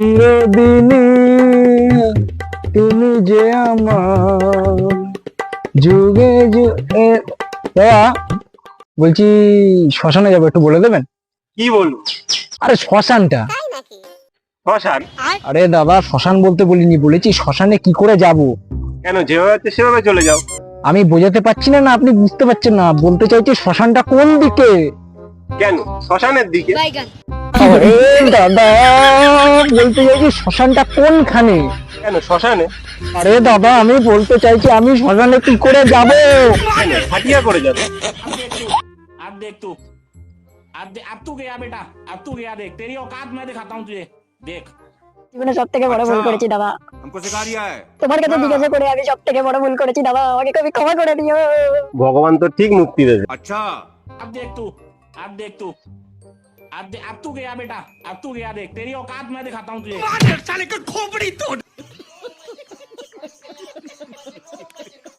চিরদিনই তুমি যে আমার যুগে যুগে। দাদা বলছি শ্মশানে যাবো, একটু বলে দেবেন? কি বলবো? আরে শ্মশানটা। শ্মশান? আরে দাদা শ্মশান বলতে বলিনি, বলেছি শ্মশানে কি করে যাব। কেন, যেভাবে আছে সেভাবে চলে যাও। আমি বোঝাতে পারছি না, না আপনি বুঝতে পারছেন না, বলতে চাইছি শ্মশানটা কোন দিকে। কেন শ্মশানের দিকে? আরে দাদা বলতে চাইছি শ্মশানটা কোনখানে। কেন শ্মশানে? আরে দাদা আমি বলতে চাইছি আমি শ্মশানে কি করে যাব। কেন হাটিয়া করে যাবে? अब देख तू अब तू गया बेटा, अब तू गया, देख तेरी औकात मैं दिखाता हूँ तुझे, देख। জীবনে সব থেকে বড় ভুল করেছি দাদা, हमको सिखा रिया है। তোমার কাছে জিজ্ঞাসা করে আমি সব থেকে বড় ভুল করেছি দাদা, আমাকে কবি ক্ষমা করে দিও। ভগবান তো ঠিক মুক্তি দেবে। अच्छा अब देख तू अब तू गया बेटा, अब तू गया, देख तेरी औकात मैं दिखाता हूँ तुझे।